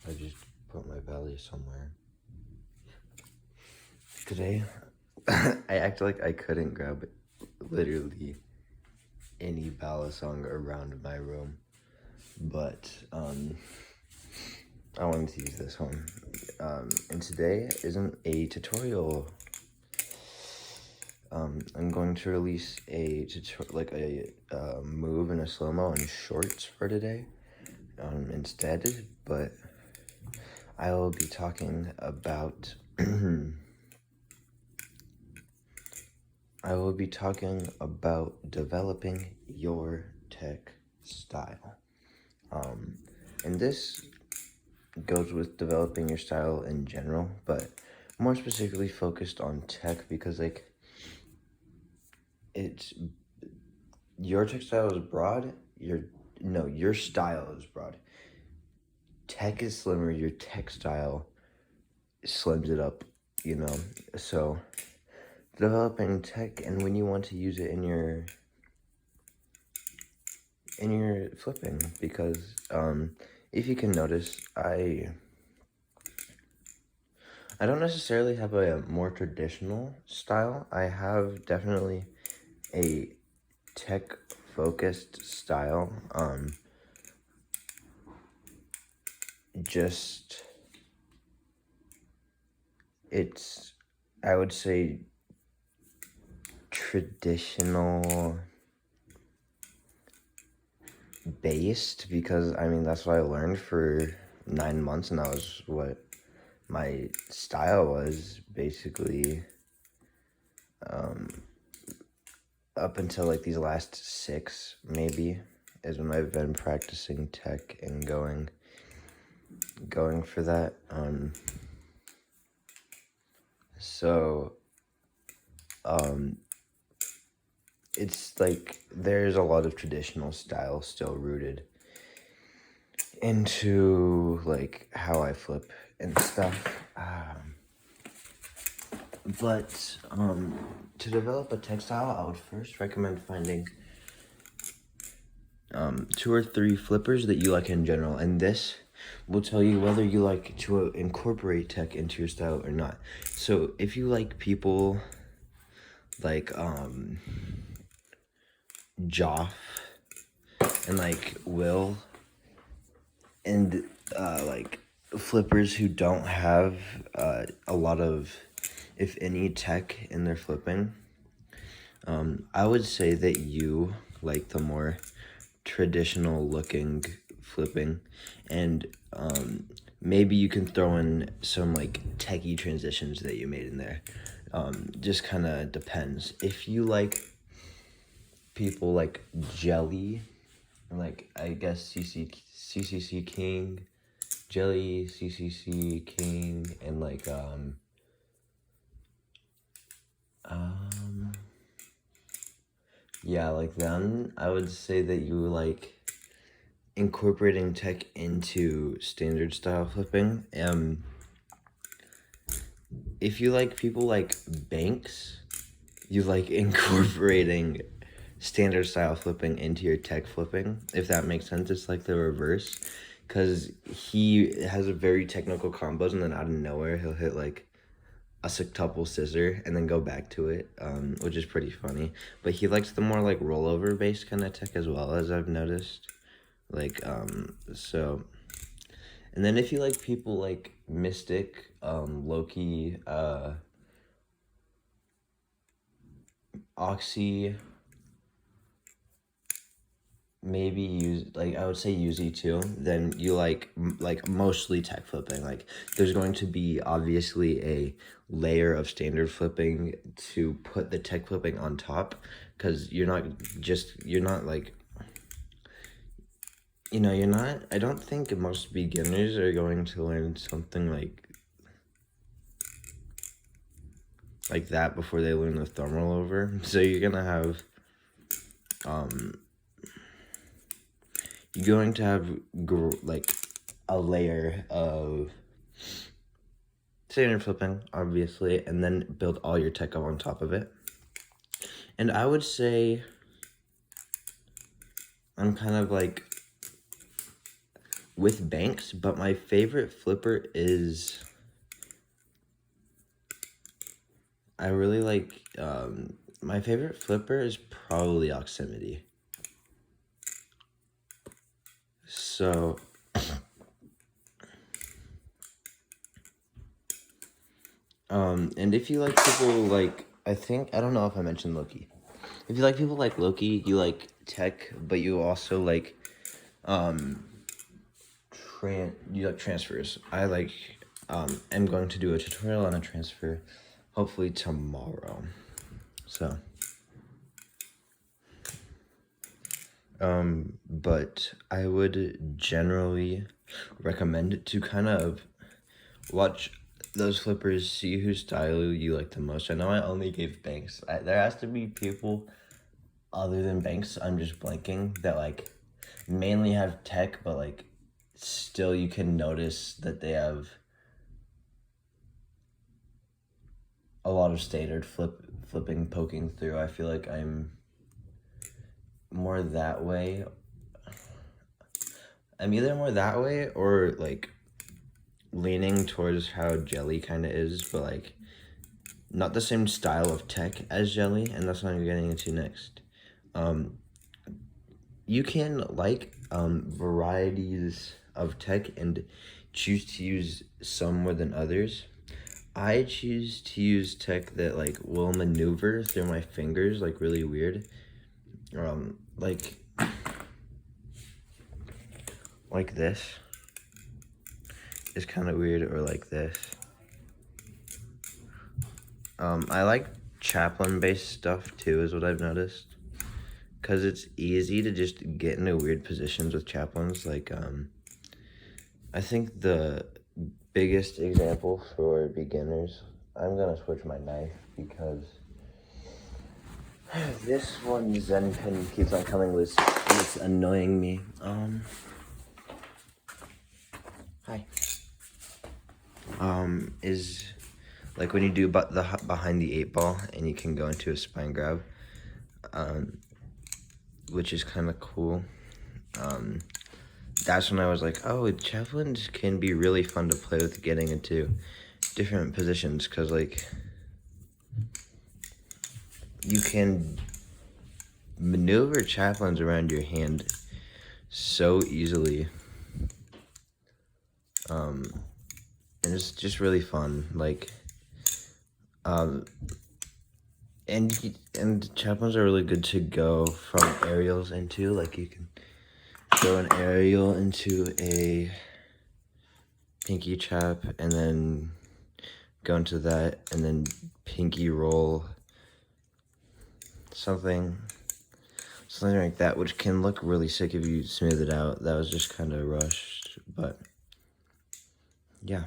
I just put my belly somewhere. Today, I act like I couldn't grab literally any ballad song around my room, but I wanted to use this one. And today isn't a tutorial. I'm going to release a move and a slow-mo and shorts for today instead, but I will be talking about developing your tech style. And this goes with developing your style in general, but more specifically focused on tech because your tech style is broad, your style is broad. Tech is slimmer, your tech style slims it up, so developing tech, and when you want to use it in your flipping, because if you can notice, I don't necessarily have a more traditional style. I have definitely a tech focused style. It's, I would say, traditional based, because that's what I learned for 9 months, and that was what my style was basically up until like these last 6 maybe is when I've been practicing tech and going for that. It's like there's a lot of traditional style still rooted into like how I flip and stuff. But to develop a textile, I would first recommend finding 2 or 3 flippers that you like in general, and this will tell you whether you like to incorporate tech into your style or not. So if you like people like Joff and like Will and like flippers who don't have a lot of, if any, tech in their flipping, I would say that you like the more traditional looking flipping, and maybe you can throw in some like techie transitions that you made in there. Just kind of depends. If you like people like Jelly, like I guess CCC King, Jelly, CCC King, and like yeah, like them, I would say that you like incorporating tech into standard style flipping. If you like people like Banks, you like incorporating standard style flipping into your tech flipping, if that makes sense. It's like the reverse, because he has a very technical combos, and then out of nowhere he'll hit like a sextuple scissor and then go back to it, which is pretty funny. But he likes the more like rollover based kind of tech as well, as I've noticed. Like so, and then if you like people like Mystic, Loki, Oxy, maybe use, like I would say Uzi too, then you like mostly tech flipping. Like there's going to be obviously a layer of standard flipping to put the tech flipping on top, because you're not like, I don't think most beginners are going to learn something like that before they learn the thumb rollover. So you're gonna have you're going to have like a layer of standard flipping, obviously, and then build all your tech up on top of it. And I would say I'm kind of like with banks, but my favorite flipper is, I really like, my favorite flipper is probably Oximity. So, and if you like people like, I don't know if I mentioned Loki. If you like people like Loki, you like tech, but you also like, you like transfers. I like, am going to do a tutorial on a transfer, hopefully tomorrow. So, but I would generally recommend to kind of watch those flippers, see whose style you like the most. I know I only gave Banks. There has to be people other than Banks, I'm just blanking, that like mainly have tech, but like still you can notice that they have a lot of standard flipping poking through. I feel like I'm more that way. I'm either more that way or like leaning towards how Jelly kind of is, but like not the same style of tech as Jelly, and that's what I'm getting into next. You can like varieties of tech and choose to use some more than others. I choose to use tech that like will maneuver through my fingers like really weird. Like this is kind of weird, or like this. I like Chaplin based stuff too, is what I've noticed, because it's easy to just get into weird positions with Chaplins. Like I think the biggest example for beginners, I'm gonna switch my knife because this one Zen pin keeps on coming loose and it's annoying me. Hi. Is like when you do the behind the 8-ball and you can go into a spine grab, which is kind of cool. That's when I was like, oh, Chaplins can be really fun to play with, getting into different positions, because like you can maneuver Chaplins around your hand so easily, and it's just really fun. Like and Chaplins are really good to go from aerials into. Like you can throw an aerial into a pinky chap and then go into that and then pinky roll something like that, which can look really sick if you smooth it out. That was just kind of rushed, but yeah.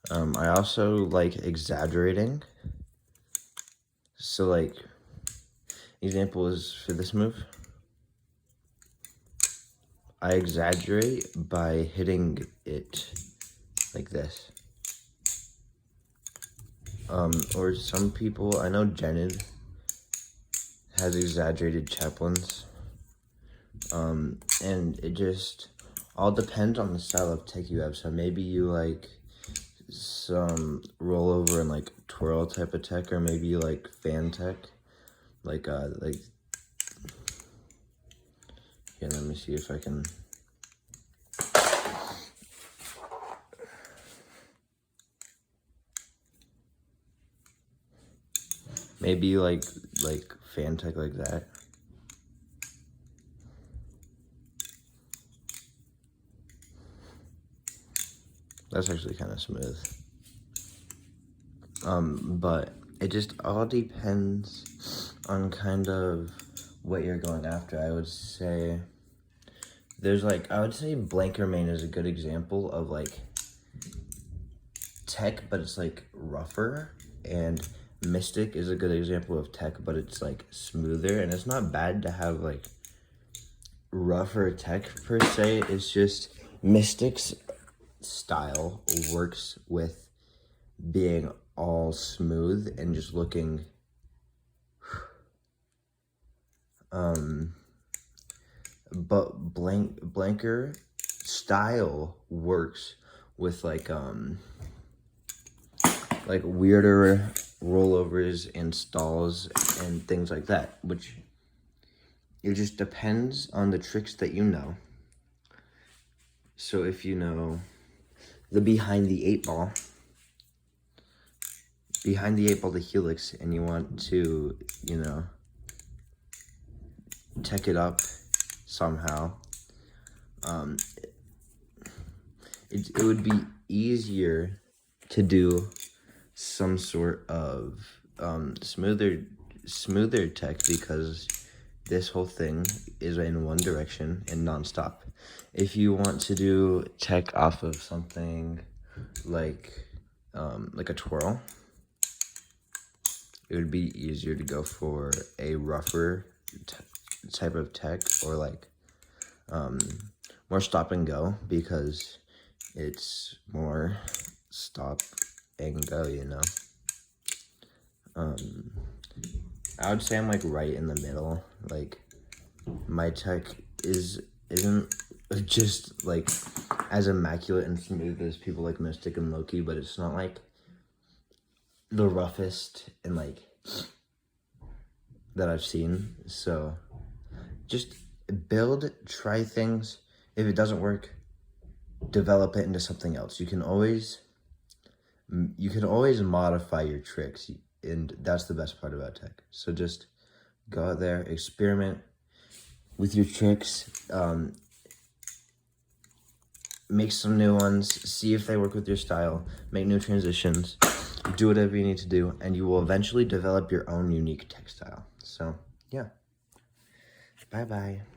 I also like exaggerating. So like, example is for this move, I exaggerate by hitting it like this. Or some people, I know Jenid has exaggerated Chaplins. And it just all depends on the style of tech you have. So maybe you like some rollover and like twirl type of tech, or maybe you like fan tech. Like here, let me see if I can. Maybe you like fan tech like that. That's actually kind of smooth. But it just all depends on kind of what you're going after. I would say Blankermane is a good example of like tech, but it's like rougher, and Mystic is a good example of tech, but it's like smoother. And it's not bad to have like rougher tech per se. It's just Mystic's style works with being all smooth and just looking but blanker style works with like weirder rollovers and stalls and things like that, which it just depends on the tricks that you know. So if you know the behind the 8-ball, the helix, and you want to, you know, tech it up somehow, it would be easier to do some sort of smoother tech, because this whole thing is in one direction and nonstop. If you want to do tech off of something like a twirl, it would be easier to go for a rougher type of tech, or like more stop and go, because it's more stop and go, you know. I would say I'm like right in the middle. Like my tech isn't just like as immaculate and smooth as people like Mystic and Loki, but it's not like the roughest and like that I've seen. So just build, try things. If it doesn't work, develop it into something else. You can always modify your tricks, and that's the best part about tech. So just go out there, experiment with your tricks, make some new ones, see if they work with your style, make new transitions, do whatever you need to do, and you will eventually develop your own unique tech style. So yeah, bye bye.